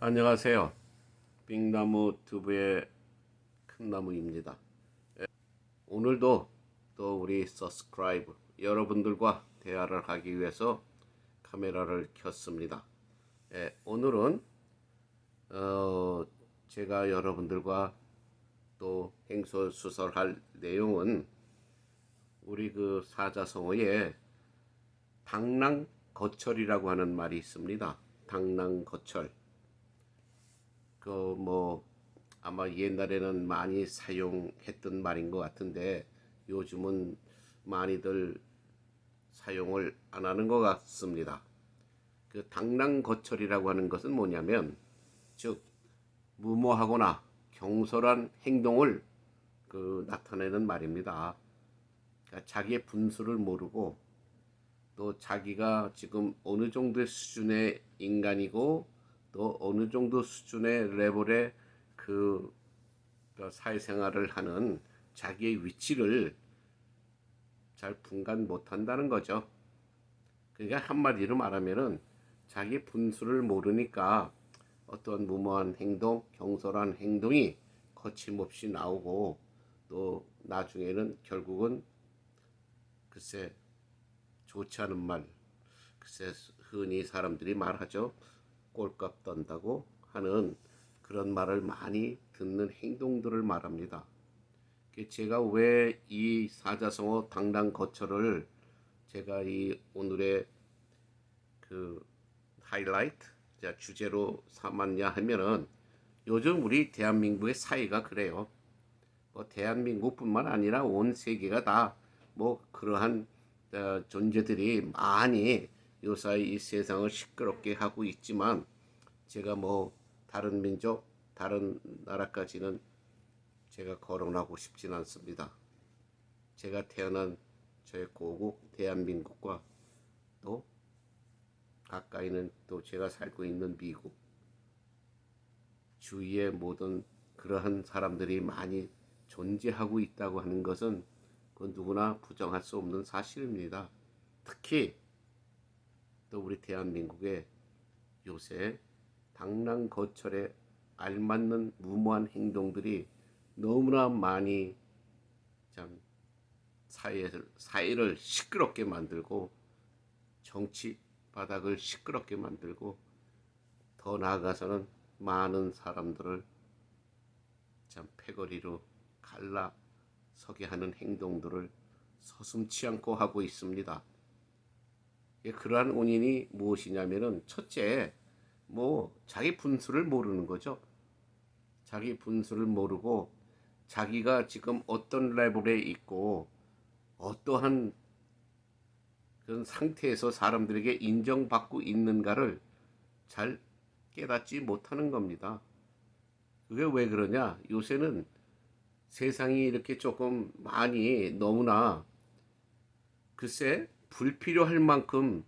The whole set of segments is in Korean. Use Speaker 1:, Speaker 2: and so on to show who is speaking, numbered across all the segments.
Speaker 1: 안녕하세요. 빙나무 튜브의 큰나무입니다. 오늘도 또 우리 서스크라이브 여러분들과 대화를 하기 위해서 카메라를 켰습니다. 오늘은 제가 여러분들과 또 행설수설할 내용은 우리 그 사자성어에 당랑거철이라고 하는 말이 있습니다. 당랑거철. 아마 옛날에는 많이 사용했던 말인 것 같은데 요즘은 많이들 사용을 안 하는 것 같습니다. 그 당랑거철이라고 하는 것은 뭐냐면, 즉 무모하거나 경솔한 행동을 나타내는 말입니다. 그러니까 자기의 분수를 모르고 또 자기가 지금 어느 정도의 수준의 인간이고 또 어느 정도 수준의 레벨의 그 사회생활을 하는 자기의 위치를 잘 분간 못한다는 거죠. 그러니까 한마디로 말하면은 자기 분수를 모르니까 어떤 무모한 행동, 경솔한 행동이 거침없이 나오고 또 나중에는 결국은 글쎄 좋지 않은 말, 글쎄 흔히 사람들이 말하죠. 꼴값 떤다고 하는 그런 말을 많이 듣는 행동들을 말합니다. 제가 왜 이 사자성어 당당거철을 제가 이 오늘의 그 하이라이트 주제로 삼았냐 하면은 요즘 우리 대한민국의 사회가 그래요. 대한민국뿐만 아니라 온 세계가 다 그러한 존재들이 많이 요사이 이 세상을 시끄럽게 하고 있지만 제가 다른 민족, 다른 나라까지는 제가 거론하고 싶진 않습니다. 제가 태어난 저의 고국 대한민국과 또 가까이는 또 제가 살고 있는 미국 주위의 모든 그러한 사람들이 많이 존재하고 있다고 하는 것은 그 누구나 부정할 수 없는 사실입니다. 특히 또 우리 대한민국의 요새 당랑거철에 알맞는 무모한 행동들이 너무나 많이 참 사회를 시끄럽게 만들고 정치 바닥을 시끄럽게 만들고 더 나아가서는 많은 사람들을 참 패거리로 갈라서게 하는 행동들을 서슴지 않고 하고 있습니다. 그러한 원인이 무엇이냐면은 첫째, 자기 분수를 모르는 거죠. 자기 분수를 모르고 자기가 지금 어떤 레벨에 있고 어떠한 그런 상태에서 사람들에게 인정받고 있는가를 잘 깨닫지 못하는 겁니다. 그게 왜 그러냐? 요새는 세상이 이렇게 조금 많이 너무나 글쎄 불필요할 만큼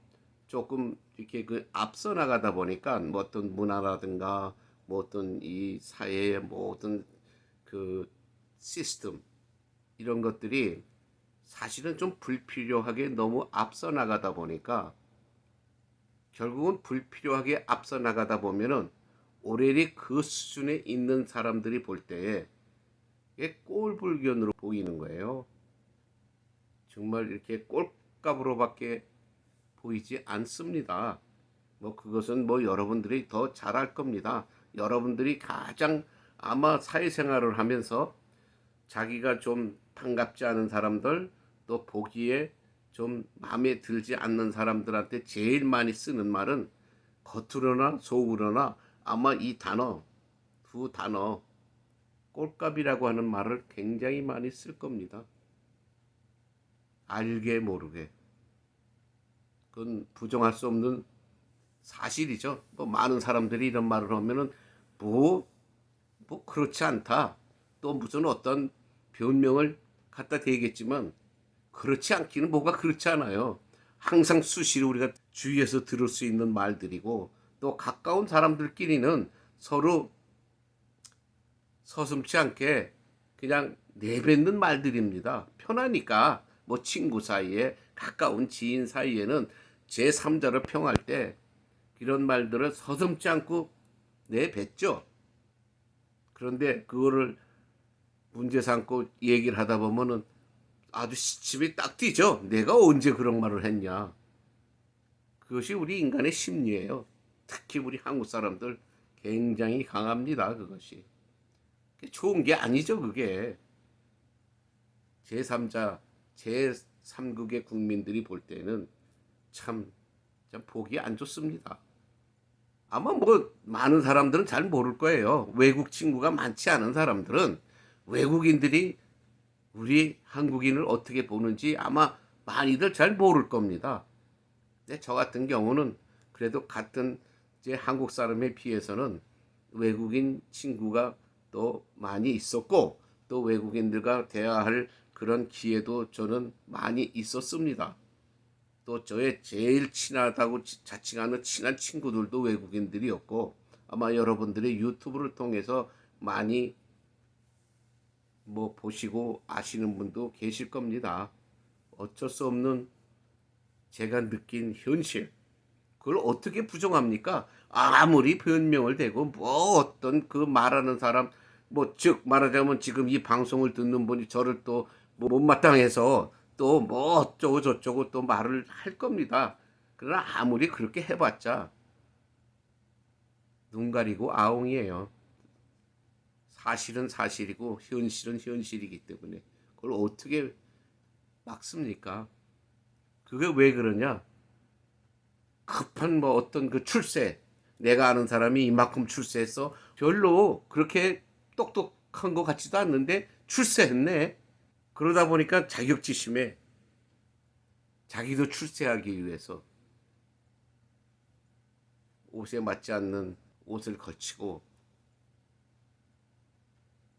Speaker 1: 조금 이렇게 앞서 나가다 보니까 어떤 문화라든가 어떤 이 사회의 모든 그 시스템 이런 것들이 사실은 좀 불필요하게 너무 앞서 나가다 보니까 결국은 불필요하게 앞서 나가다 보면은 오래리 그 수준에 있는 사람들이 볼 때에 이게 꼴불견으로 보이는 거예요. 정말 이렇게 꼴값으로밖에 보이지 않습니다. 그것은 여러분들이 더 잘할 겁니다. 여러분들이 가장 아마 사회생활을 하면서 자기가 좀 반갑지 않은 사람들 또 보기에 좀 마음에 들지 않는 사람들한테 제일 많이 쓰는 말은 겉으로나 속으로나 아마 이 단어 두 단어 꼴값이라고 하는 말을 굉장히 많이 쓸 겁니다. 알게 모르게. 그건 부정할 수 없는 사실이죠. 많은 사람들이 이런 말을 하면은 그렇지 않다. 또 무슨 어떤 변명을 갖다 대겠지만 그렇지 않기는 뭐가 그렇지 않아요. 항상 수시로 우리가 주위에서 들을 수 있는 말들이고 또 가까운 사람들끼리는 서로 서슴지 않게 그냥 내뱉는 말들입니다. 편하니까 친구 사이에 가까운 지인 사이에는 제3자를 평할 때 이런 말들을 서슴지 않고 내뱉죠. 그런데 그거를 문제 삼고 얘기를 하다 보면은 아주 시침이 딱 뛰죠. 내가 언제 그런 말을 했냐. 그것이 우리 인간의 심리예요. 특히 우리 한국 사람들 굉장히 강합니다. 그것이. 좋은 게 아니죠. 그게. 제3자, 제3국의 국민들이 볼 때는 참 보기 안 좋습니다. 아마 뭐 많은 사람들은 잘 모를 거예요. 외국 친구가 많지 않은 사람들은 외국인들이 우리 한국인을 어떻게 보는지 아마 많이들 잘 모를 겁니다. 근데 저 같은 경우는 그래도 같은 이제 한국 사람에 비해서는 외국인 친구가 또 많이 있었고 또 외국인들과 대화할 그런 기회도 저는 많이 있었습니다. 또 저의 제일 친하다고 자칭하는 친한 친구들도 외국인들이었고 아마 여러분들의 유튜브를 통해서 많이 뭐 보시고 아시는 분도 계실 겁니다. 어쩔 수 없는 제가 느낀 현실. 그걸 어떻게 부정합니까? 아무리 변명을 대고 뭐 어떤 그 말하는 사람 뭐 즉 말하자면 지금 이 방송을 듣는 분이 저를 또 뭐 못마땅해서 또 뭐 어쩌고 저쩌고 또 말을 할 겁니다. 그러나 아무리 그렇게 해봤자 눈 가리고 아웅이에요. 사실은 사실이고 현실은 현실이기 때문에 그걸 어떻게 막습니까? 그게 왜 그러냐? 급한 뭐 어떤 그 출세, 내가 아는 사람이 이만큼 출세했어. 별로 그렇게 똑똑한 것 같지도 않는데 출세했네. 그러다 보니까 자격지심에 자기도 출세하기 위해서 옷에 맞지 않는 옷을 걸치고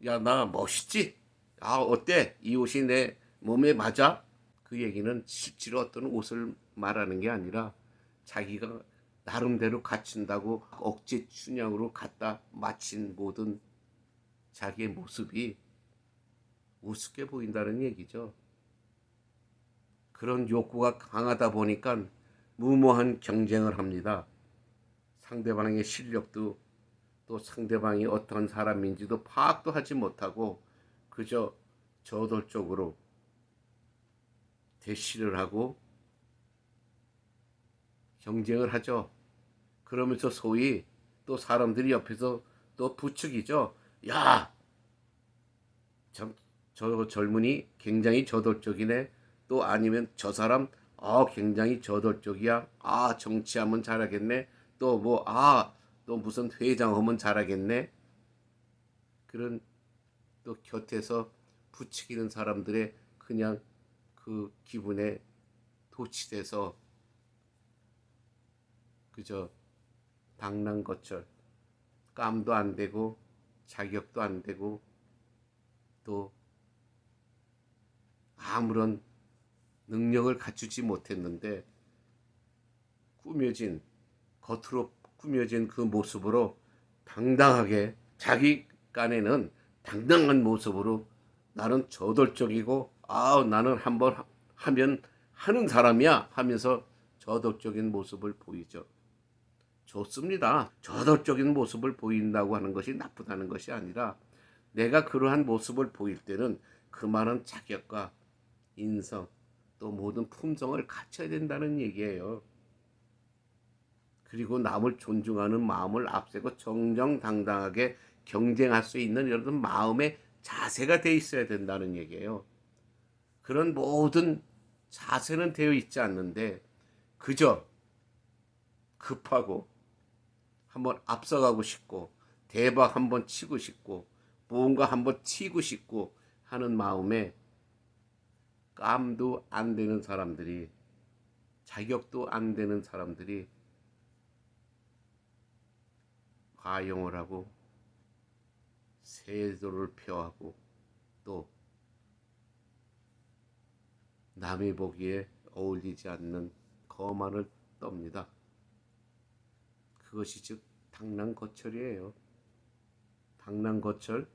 Speaker 1: 야, 나 멋있지? 아, 어때? 이 옷이 내 몸에 맞아? 그 얘기는 실제로 어떤 옷을 말하는 게 아니라 자기가 나름대로 갖춘다고 억지 춘향으로 갖다 마친 모든 자기의 모습이 우습게 보인다는 얘기죠. 그런 욕구가 강하다 보니까 무모한 경쟁을 합니다. 상대방의 실력도 또 상대방이 어떤 사람인지도 파악도 하지 못하고 그저 저돌적으로 대시를 하고 경쟁을 하죠. 그러면서 소위 또 사람들이 옆에서 또 부추기죠. 야, 저 젊은이 굉장히 저돌적이네. 또 아니면 저 사람 굉장히 저돌적이야. 아, 정치하면 잘하겠네. 또 뭐 또 무슨 회장하면 잘하겠네. 그런 또 곁에서 부추기는 사람들의 그냥 그 기분에 도취돼서 그저 당랑거철 깜도 안 되고 자격도 안 되고 또 아무런 능력을 갖추지 못했는데 꾸며진 겉으로 꾸며진 그 모습으로 당당하게 자기 깐에는 당당한 모습으로 나는 저돌적이고 나는 한번 하면 하는 사람이야 하면서 저돌적인 모습을 보이죠. 좋습니다. 저돌적인 모습을 보인다고 하는 것이 나쁘다는 것이 아니라 내가 그러한 모습을 보일 때는 그만한 자격과 인성 또 모든 품성을 갖춰야 된다는 얘기예요. 그리고 남을 존중하는 마음을 앞세고 정정당당하게 경쟁할 수 있는 이런 마음의 자세가 돼 있어야 된다는 얘기예요. 그런 모든 자세는 되어 있지 않는데 그저 급하고 한번 앞서가고 싶고 대박 한번 치고 싶고 뭔가 한번 튀고 싶고 하는 마음에 깜도 안 되는 사람들이 자격도 안 되는 사람들이 과용을 하고 세도를 표하고 또 남이 보기에 어울리지 않는 거만을 떱니다. 그것이 즉 당랑거철이에요. 당랑거철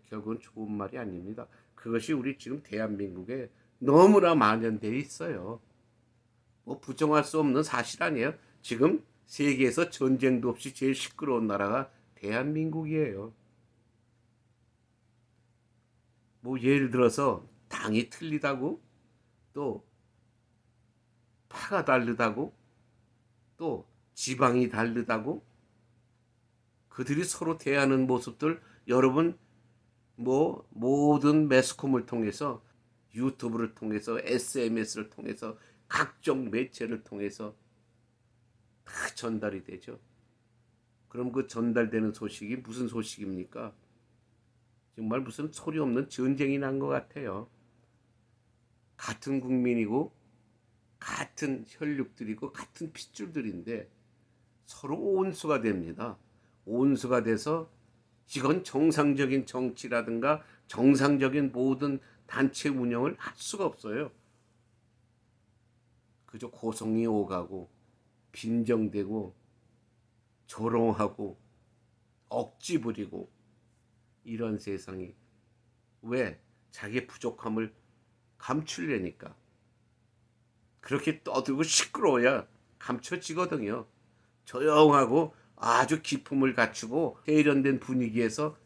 Speaker 1: 결국은 좋은 말이 아닙니다. 그것이 우리 지금 대한민국에 너무나 만연되어 있어요. 뭐 부정할 수 없는 사실 아니에요. 지금 세계에서 전쟁도 없이 제일 시끄러운 나라가 대한민국이에요. 뭐 예를 들어서 당이 틀리다고, 또 파가 다르다고, 또 지방이 다르다고, 그들이 서로 대하는 모습들 여러분 뭐 모든 매스컴을 통해서, 유튜브를 통해서, SNS를 통해서, 각종 매체를 통해서 다 전달이 되죠. 그럼 그 전달되는 소식이 무슨 소식입니까? 정말 무슨 소리 없는 전쟁이 난 것 같아요. 같은 국민이고 같은 혈육들이고 같은 핏줄들인데 서로 온수가 됩니다. 온수가 돼서 이건 정상적인 정치라든가 정상적인 모든 단체 운영을 할 수가 없어요. 그저 고성이 오가고 빈정대고 조롱하고 억지 부리고 이런 세상이, 왜? 자기 부족함을 감추려니까. 그렇게 떠들고 시끄러워야 감춰지거든요. 조용하고 아주 기품을 갖추고 세련된 분위기에서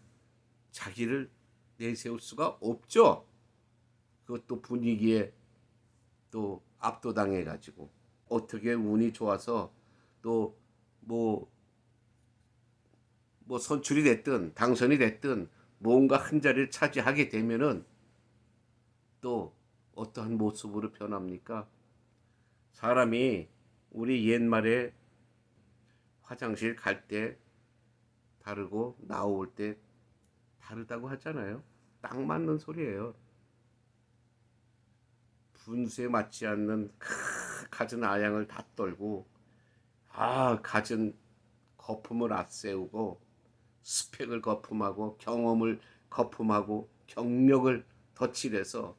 Speaker 1: 자기를 내세울 수가 없죠. 그것도 분위기에 또 압도당해 가지고 어떻게 운이 좋아서 또 뭐 선출이 됐든 당선이 됐든 뭔가 한 자리를 차지하게 되면은 또 어떠한 모습으로 변합니까? 사람이 우리 옛말에 화장실 갈 때 다르고 나올 때 다르다고 하잖아요. 딱 맞는 소리예요. 분수에 맞지 않는 갖은 아양을 다 떨고, 갖은 거품을 앞세우고, 스펙을 거품하고, 경험을 거품하고, 경력을 덧칠해서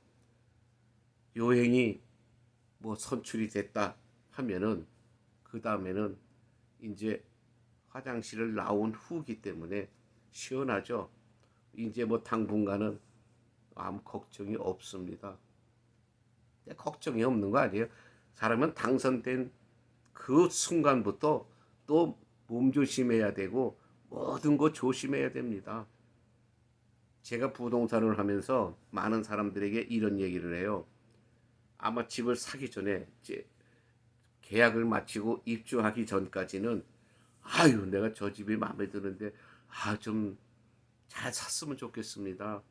Speaker 1: 요행이 뭐 선출이 됐다 하면은 그 다음에는 이제 화장실을 나온 후기 때문에 시원하죠. 이제 뭐 당분간은 아무 걱정이 없습니다. 걱정이 없는 거 아니에요. 사람은 당선된 그 순간부터 또 몸조심해야 되고 모든 거 조심해야 됩니다. 제가 부동산을 하면서 많은 사람들에게 이런 얘기를 해요. 아마 집을 사기 전에 이제 계약을 마치고 입주하기 전까지는 내가 저 집이 마음에 드는데 좀 잘 샀으면 좋겠습니다.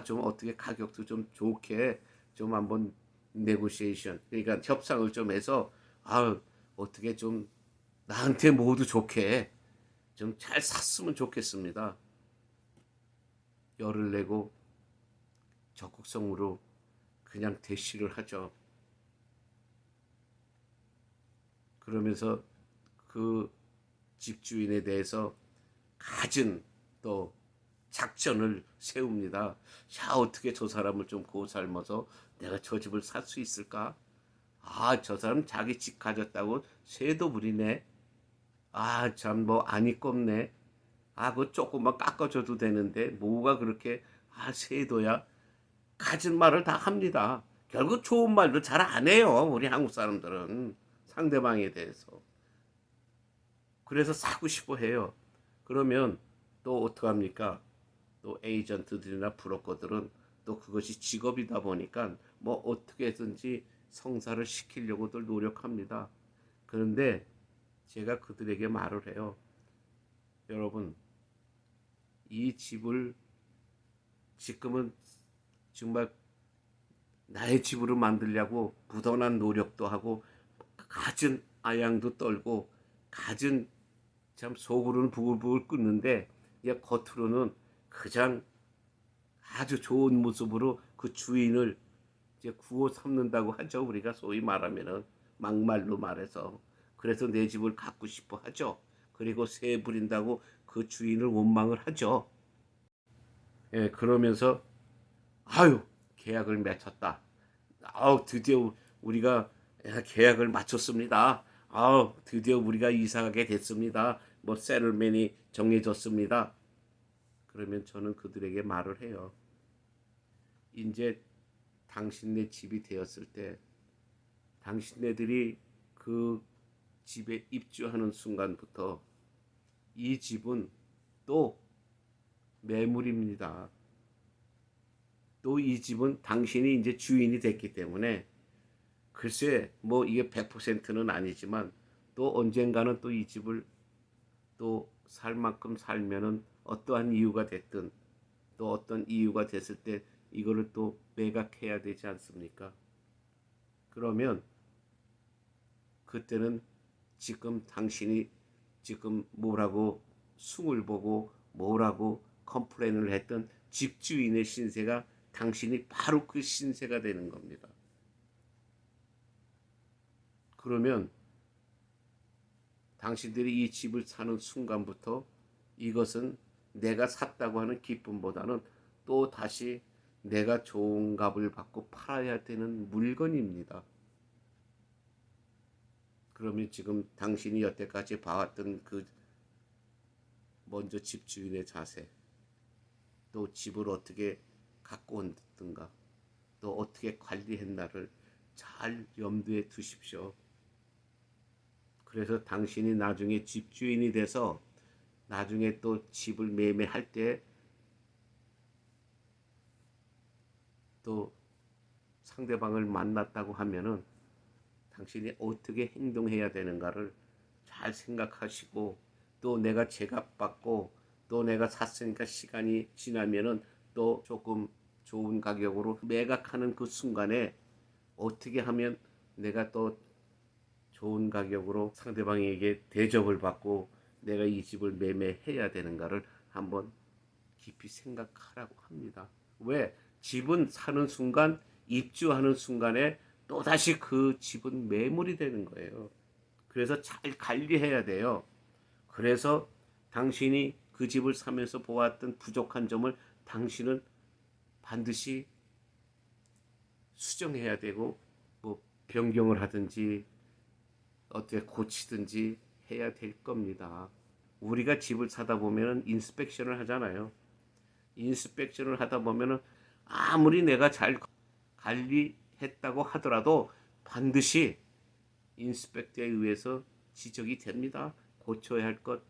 Speaker 1: 좀 어떻게 가격도 좀 좋게 좀 한번 네고시에이션, 그러니까 협상을 좀 해서 어떻게 좀 나한테 모두 좋게 좀 잘 샀으면 좋겠습니다. 열을 내고 적극성으로 그냥 대시를 하죠. 그러면서 그 집주인에 대해서 갖은 또 작전을 세웁니다. 어떻게 저 사람을 좀 고살면서 내가 저 집을 살 수 있을까? 저 사람 자기 집 가졌다고 쇠도 부리네. 참 뭐 안이 꼽네. 그거 조금만 깎아줘도 되는데 뭐가 그렇게 쇠도야. 가진 말을 다 합니다. 결국 좋은 말도 잘 안 해요. 우리 한국 사람들은 상대방에 대해서. 그래서 사고 싶어 해요. 그러면 또 어떡합니까? 또 에이전트들이나 브로커들은 또 그것이 직업이다 보니까 뭐 어떻게든지 성사를 시키려고들 노력합니다. 그런데 제가 그들에게 말을 해요. 여러분, 이 집을 지금은 정말 나의 집으로 만들려고 부단한 노력도 하고 갖은 아양도 떨고 갖은 참 속으로는 부글부글 끓는데 겉으로는 그냥 아주 좋은 모습으로 그 주인을 이제 구워 삼는다고 하죠. 우리가 소위 말하면은 막말로 말해서. 그래서 내 집을 갖고 싶어 하죠. 그리고 새 부린다고 그 주인을 원망을 하죠. 그러면서 계약을 맺었다. 드디어 우리가 계약을 마쳤습니다. 드디어 우리가 이사가게 됐습니다. 뭐 세틀맨이 정해졌습니다. 그러면 저는 그들에게 말을 해요. 이제 당신네 집이 되었을 때 당신네들이 그 집에 입주하는 순간부터 이 집은 또 매물입니다. 또 이 집은 당신이 이제 주인이 됐기 때문에 글쎄 뭐 이게 100%는 아니지만 또 언젠가는 또 이 집을 또 살 만큼 살면은 어떠한 이유가 됐든 또 어떤 이유가 됐을 때 이거를 또 매각해야 되지 않습니까? 그러면 그때는 지금 당신이 지금 뭐라고 숭을 보고 뭐라고 컴플레인을 했던 집주인의 신세가 당신이 바로 그 신세가 되는 겁니다. 그러면 당신들이 이 집을 사는 순간부터 이것은 내가 샀다고 하는 기쁨보다는 또 다시 내가 좋은 값을 받고 팔아야 되는 물건입니다. 그러면 지금 당신이 여태까지 봐왔던 그 먼저 집주인의 자세, 또 집을 어떻게 갖고 온든가, 또 어떻게 관리했나를 잘 염두에 두십시오. 그래서 당신이 나중에 집주인이 돼서 나중에 또 집을 매매할 때 또 상대방을 만났다고 하면은 당신이 어떻게 행동해야 되는가를 잘 생각하시고 또 내가 제값받고 또 내가 샀으니까 시간이 지나면은 또 조금 좋은 가격으로 매각하는 그 순간에 어떻게 하면 내가 또 좋은 가격으로 상대방에게 대접을 받고 내가 이 집을 매매해야 되는가를 한번 깊이 생각하라고 합니다. 왜? 집은 사는 순간, 입주하는 순간에 또다시 그 집은 매물이 되는 거예요. 그래서 잘 관리해야 돼요. 그래서 당신이 그 집을 사면서 보았던 부족한 점을 당신은 반드시 수정해야 되고 뭐 변경을 하든지 어떻게 고치든지 해야 될 겁니다. 우리가 집을 사다 보면은 인스펙션을 하잖아요. 인스펙션을 하다 보면은 아무리 내가 잘 관리했다고 하더라도 반드시 인스펙터에 의해서 지적이 됩니다. 고쳐야 할 것,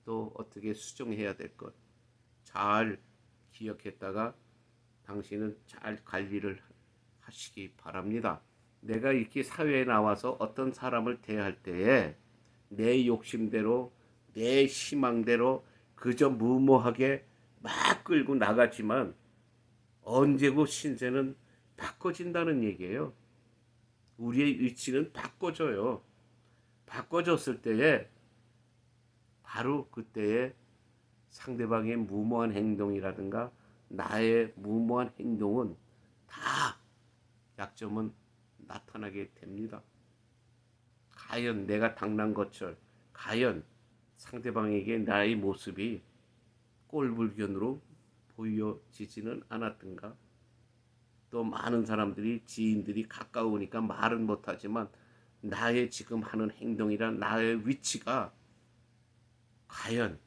Speaker 1: 또 어떻게 수정해야 될 것 잘 기억했다가 당신은 잘 관리를 하시기 바랍니다. 내가 이렇게 사회에 나와서 어떤 사람을 대할 때에 내 욕심대로 내 희망대로 그저 무모하게 막 끌고 나가지만 언제고 신세는 바꿔진다는 얘기예요. 우리의 위치는 바꿔져요. 바꿔졌을 때에 바로 그때에 상대방의 무모한 행동이라든가 나의 무모한 행동은 다 약점은 나타나게 됩니다. 과연 내가 당난 것처럼 과연 상대방에게 나의 모습이 꼴불견으로 보여지지는 않았던가? 또 많은 사람들이 지인들이 가까우니까 말은 못하지만 나의 지금 하는 행동이란 나의 위치가 과연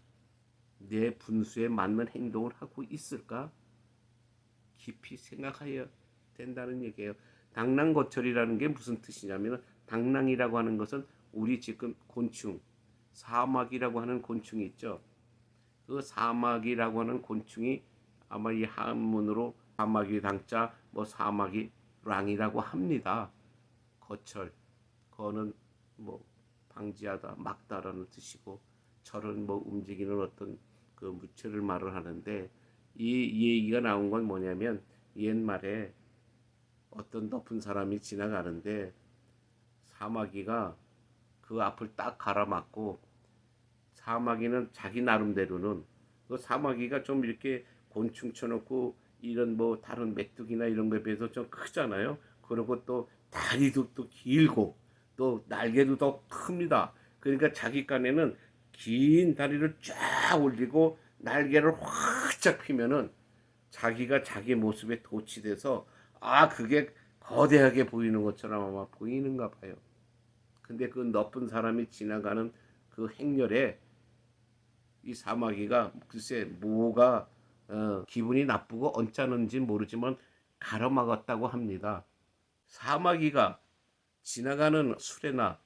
Speaker 1: 내 분수에 맞는 행동을 하고 있을까? 깊이 생각해야 된다는 얘기예요. 당랑거철이라는 게 무슨 뜻이냐면 당랑이라고 하는 것은 우리 지금 곤충, 사마귀라고 하는 곤충이 있죠. 그 사마귀라고 하는 곤충이 아마 이 한문으로 사마귀 당자 뭐 사마귀 랑이라고 합니다. 거철, 거는 뭐 방지하다, 막다라는 뜻이고 철은 뭐 움직이는 어떤 그 무체를 말을 하는데 이 얘기가 나온 건 뭐냐면 옛말에 어떤 높은 사람이 지나가는데 사마귀가 그 앞을 딱 가로막고 사마귀는 자기 나름대로는 그 사마귀가 좀 이렇게 곤충 쳐놓고 이런 뭐 다른 메뚜기나 이런 거에 비해서 좀 크잖아요. 그리고 또 다리도 또 길고 또 날개도 더 큽니다. 그러니까 자기 간에는 긴 다리를 쫙 올리고 날개를 활짝 펴면은 자기가 자기 모습에 도취돼서 그게 거대하게 보이는 것처럼 아마 보이는가 봐요. 근데 그 높은 사람이 지나가는 그 행렬에 이 사마귀가 글쎄 뭐가 기분이 나쁘고 언짢은지 모르지만 가로막았다고 합니다. 사마귀가 지나가는 수레나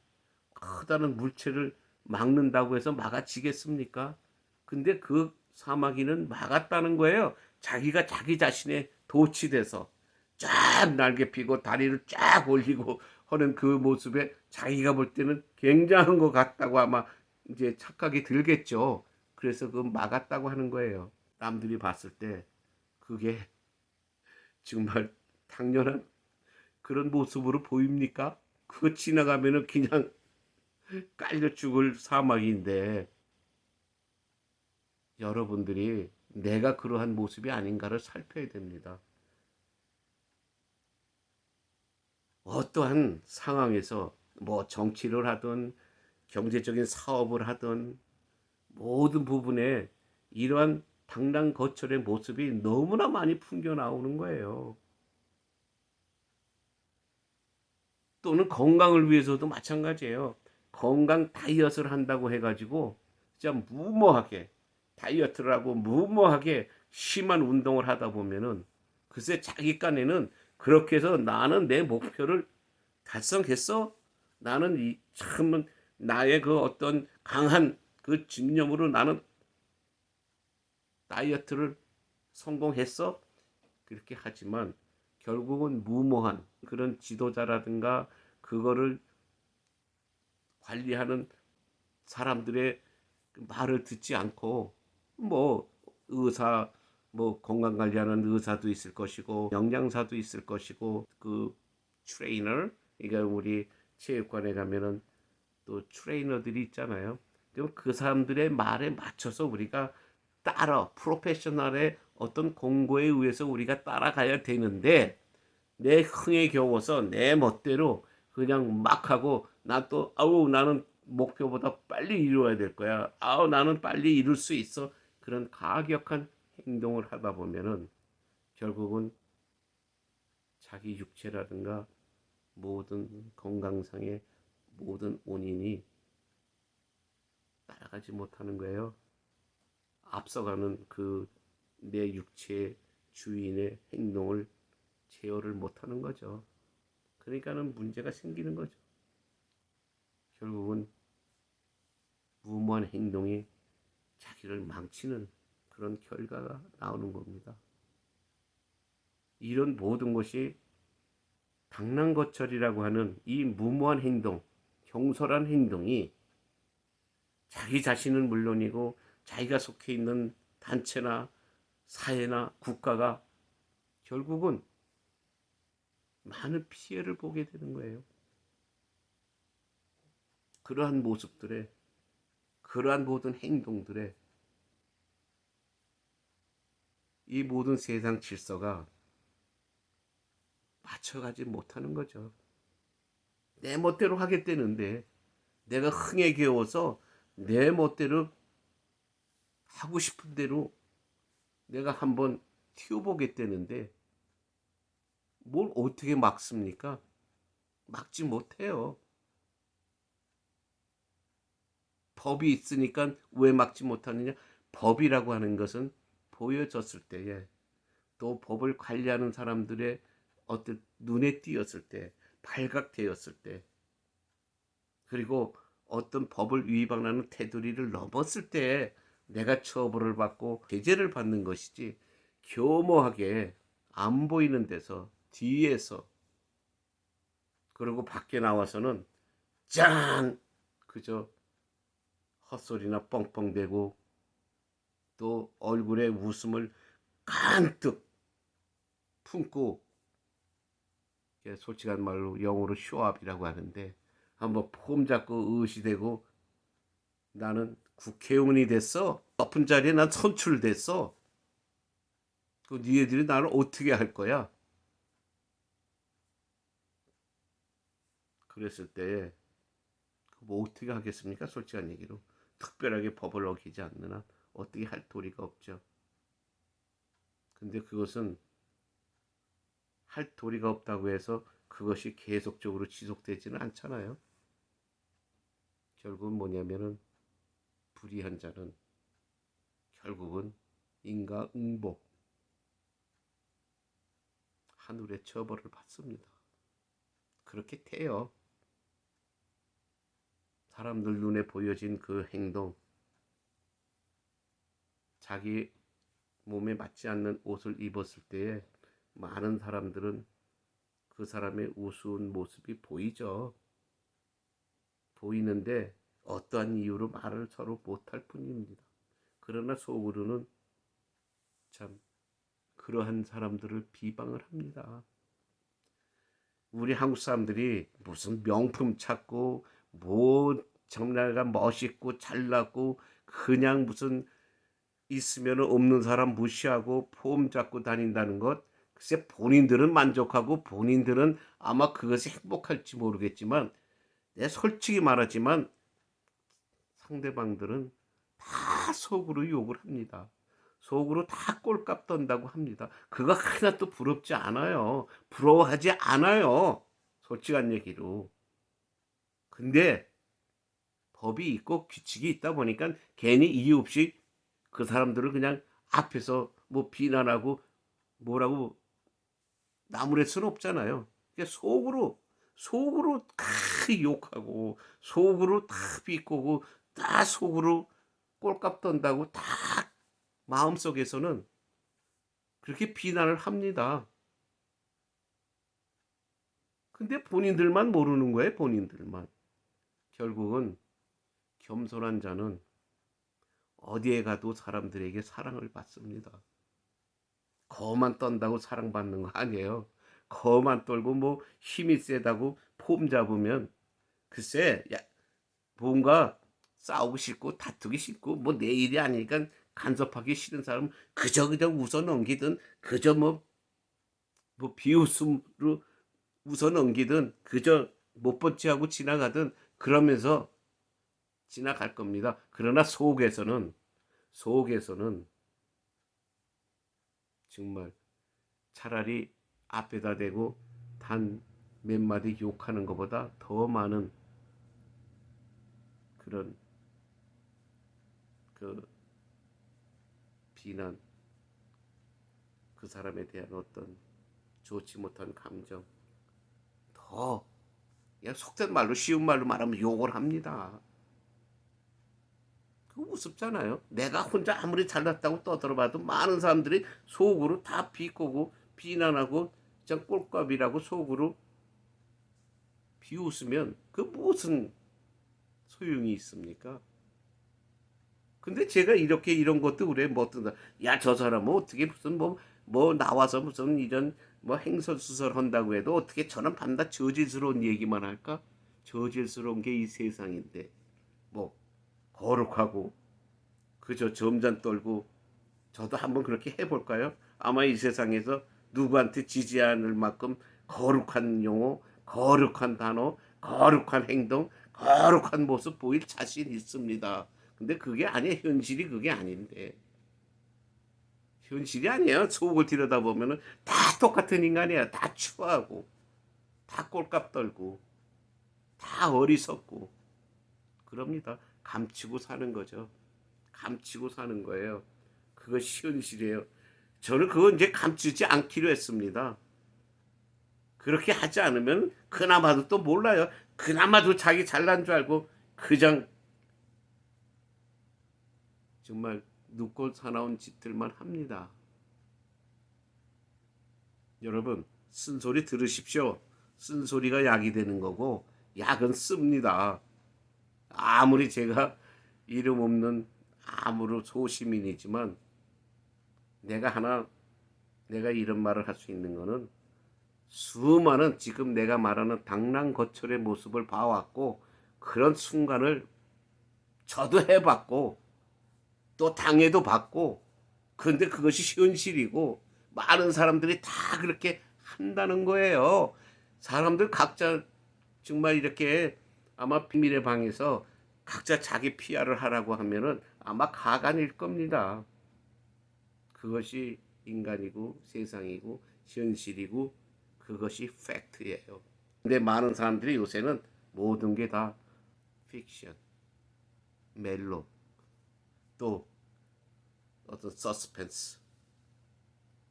Speaker 1: 커다란 물체를 막는다고 해서 막아지겠습니까? 근데 그 사마귀는 막았다는 거예요. 자기가 자기 자신에 도취돼서 쫙 날개 펴고 다리를 쫙 올리고 하는 그 모습에 자기가 볼 때는 굉장한 것 같다고 아마 이제 착각이 들겠죠. 그래서 그 막았다고 하는 거예요. 남들이 봤을 때 그게 정말 당연한 그런 모습으로 보입니까? 그거 지나가면은 그냥 깔려 죽을 사막인데 여러분들이 내가 그러한 모습이 아닌가를 살펴야 됩니다. 어떠한 상황에서 뭐 정치를 하든 경제적인 사업을 하든 모든 부분에 이러한 당당 거철의 모습이 너무나 많이 풍겨 나오는 거예요. 또는 건강을 위해서도 마찬가지예요. 건강 다이어트를 한다고 해가지고 진짜 무모하게 다이어트를 하고 무모하게 심한 운동을 하다 보면은 글쎄 자기 깐에는 그렇게 해서 나는 내 목표를 달성했어? 나는 참 나의 그 어떤 강한 그 집념으로 나는 다이어트를 성공했어? 그렇게 하지만 결국은 무모한 그런 지도자라든가 그거를 관리하는 사람들의 말을 듣지 않고 뭐 의사 뭐 건강 관리하는 의사도 있을 것이고 영양사도 있을 것이고 그 트레이너 그러니까 우리 체육관에 가면은 또 트레이너들이 있잖아요. 그럼 그 사람들의 말에 맞춰서 우리가 따라 프로페셔널의 어떤 공고에 의해서 우리가 따라가야 되는데 내 흥에 겨워서 내 멋대로 그냥 막 하고 나 또 아우 나는 목표보다 빨리 이루어야 될 거야. 아우 나는 빨리 이룰 수 있어. 그런 가격한 행동을 하다 보면은 결국은 자기 육체라든가 모든 건강상의 모든 원인이 따라가지 못하는 거예요. 앞서가는 그 내 육체 주인의 행동을 제어를 못하는 거죠. 그러니까는 문제가 생기는 거죠. 결국은 무모한 행동이 자기를 망치는 그런 결과가 나오는 겁니다. 이런 모든 것이 당랑거철이라고 하는 이 무모한 행동, 경솔한 행동이 자기 자신은 물론이고 자기가 속해 있는 단체나 사회나 국가가 결국은 많은 피해를 보게 되는 거예요. 그러한 모습들에 그러한 모든 행동들에 이 모든 세상 질서가 맞춰가지 못하는 거죠. 내 멋대로 하겠다는데 내가 흥에 겨워서 내 멋대로 하고 싶은 대로 내가 한번 튀어보겠다는데 뭘 어떻게 막습니까? 막지 못해요. 법이 있으니까 왜 막지 못하느냐? 법이라고 하는 것은 보여졌을 때에 또 법을 관리하는 사람들의 어떤 눈에 띄었을 때 발각되었을 때 그리고 어떤 법을 위반하는 테두리를 넘었을 때 내가 처벌을 받고 제재를 받는 것이지 교모하게 안 보이는 데서 뒤에서 그리고 밖에 나와서는 짠 그저 헛소리나 뻥뻥대고 또 얼굴에 웃음을 간뜩 품고 솔직한 말로 영어로 쇼업이라고 하는데 한번 폼 잡고 의시되고 나는 국회의원이 됐어. 높은 자리에 난 선출됐어. 그 니네들이 나를 어떻게 할 거야? 그랬을 때 뭐 어떻게 하겠습니까? 솔직한 얘기로 특별하게 법을 어기지 않는 한 어떻게 할 도리가 없죠. 근데 그것은 할 도리가 없다고 해서 그것이 계속적으로 지속되지는 않잖아요. 결국은 뭐냐면은 불의한 자는 결국은 인과응보 하늘의 처벌을 받습니다. 그렇게 돼요. 사람들 눈에 보여진 그 행동, 자기 몸에 맞지 않는 옷을 입었을 때에 많은 사람들은 그 사람의 우스운 모습이 보이죠. 보이는데 어떠한 이유로 말을 서로 못할 뿐입니다. 그러나 속으로는 참 그러한 사람들을 비방을 합니다. 우리 한국 사람들이 무슨 명품 찾고 뭐 정말가 멋있고 잘나고 그냥 무슨 있으면 없는 사람 무시하고 폼 잡고 다닌다는 것, 글쎄 본인들은 만족하고 본인들은 아마 그것이 행복할지 모르겠지만 내 솔직히 말하지만 상대방들은 다 속으로 욕을 합니다. 속으로 다 꼴값 떤다고 합니다. 그거 하나도 부럽지 않아요. 부러워하지 않아요. 솔직한 얘기로. 근데 법이 있고 규칙이 있다 보니까 괜히 이유 없이 그 사람들을 그냥 앞에서 뭐 비난하고 뭐라고 나무랄 수는 없잖아요. 그러니까 속으로 다 욕하고 속으로 다 비꼬고 다 속으로 꼴값 떤다고 다 마음속에서는 그렇게 비난을 합니다. 근데 본인들만 모르는 거예요. 본인들만. 결국은 겸손한 자는 어디에 가도 사람들에게 사랑을 받습니다. 거만 떤다고 사랑받는 거 아니에요. 거만 떨고 뭐 힘이 세다고 폼 잡으면 글쎄 뭔가 싸우고 싶고 다투기 싫고 뭐 내 일이 아니니까 간섭하기 싫은 사람은 그저 웃어 넘기든 그저 뭐 비웃음으로 웃어 넘기든 그저 못 번지하고 지나가든 그러면서 지나갈 겁니다. 그러나 속에서는 정말 차라리 앞에다 대고 단 몇 마디 욕하는 것보다 더 많은 그런 그 비난, 그 사람에 대한 어떤 좋지 못한 감정, 더 그냥 속된 말로 쉬운 말로 말하면 욕을 합니다. 그거 우습잖아요. 내가 혼자 아무리 잘났다고 떠들어봐도 많은 사람들이 속으로 다 비꼬고 비난하고 진짜 꼴값이라고 속으로 비웃으면 그 무슨 소용이 있습니까? 근데 제가 이렇게 이런 것도 그래 뭐 어떤 야저 사람은 어떻게 무슨 뭐 나와서 무슨 이런 뭐 행설수설 한다고 해도 어떻게 저는 밤낮 저질스러운 얘기만 할까? 저질스러운 게 이 세상인데 뭐 거룩하고 그저 점잔 떨고 저도 한번 그렇게 해볼까요? 아마 이 세상에서 누구한테 지지 않을 만큼 거룩한 용어, 거룩한 단어, 거룩한 행동, 거룩한 모습 보일 자신 있습니다. 근데 그게 아니에요. 현실이 그게 아닌데. 현실이 아니에요. 속을 들여다보면 다 똑같은 인간이에요. 다 추하고, 다 꼴값 떨고, 다 어리석고. 그럽니다. 감추고 사는 거죠. 감추고 사는 거예요. 그것이 현실이에요. 저는 그거 이제 감추지 않기로 했습니다. 그렇게 하지 않으면 그나마도 또 몰라요. 그나마도 자기 잘난 줄 알고 그냥 정말 눕고 사나운 짓들만 합니다. 여러분 쓴소리 들으십시오. 쓴소리가 약이 되는 거고 약은 씁니다. 아무리 제가 이름 없는 아무로 소시민이지만 내가 이런 말을 할 수 있는 거는 수많은 지금 내가 말하는 당랑거철의 모습을 봐왔고 그런 순간을 저도 해봤고 또 당해도 봤고 그런데 그것이 현실이고 많은 사람들이 다 그렇게 한다는 거예요. 사람들 각자 정말 이렇게 아마 비밀의 방에서 각자 자기 PR을 하라고 하면은 아마 가관일 겁니다. 그것이 인간이고 세상이고 현실이고 그것이 팩트예요. 근데 많은 사람들이 요새는 모든 게 다 픽션, 멜로, 또 어떤 서스펜스,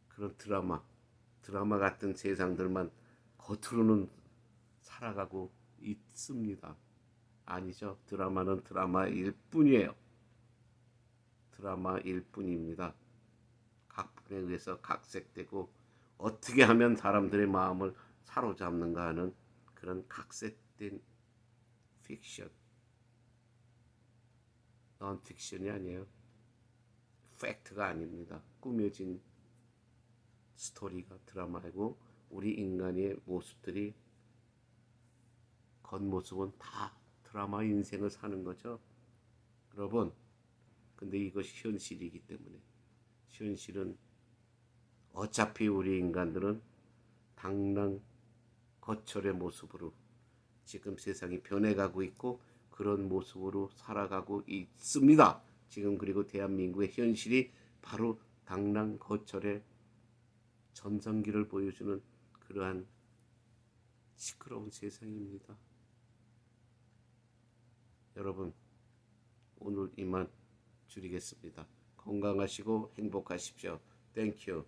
Speaker 1: 그런 드라마 같은 세상들만 겉으로는 살아가고 있습니다. 아니죠. 드라마는 드라마일 뿐이에요. 드라마일 뿐입니다. 각본에 의해서 각색되고 어떻게 하면 사람들의 마음을 사로잡는가 하는 그런 각색된 픽션, non 픽션이 아니에요. 팩트가 아닙니다. 꾸며진 스토리가 드라마이고 우리 인간의 모습들이 겉모습은 다 드라마 인생을 사는 거죠. 여러분, 근데 이것이 현실이기 때문에 현실은 어차피 우리 인간들은 당랑 거철의 모습으로 지금 세상이 변해가고 있고 그런 모습으로 살아가고 있습니다. 지금 그리고 대한민국의 현실이 바로 당랑 거철의 전성기를 보여주는 그러한 시끄러운 세상입니다. 여러분, 오늘 이만 줄이겠습니다. 건강하시고 행복하십시오. 땡큐.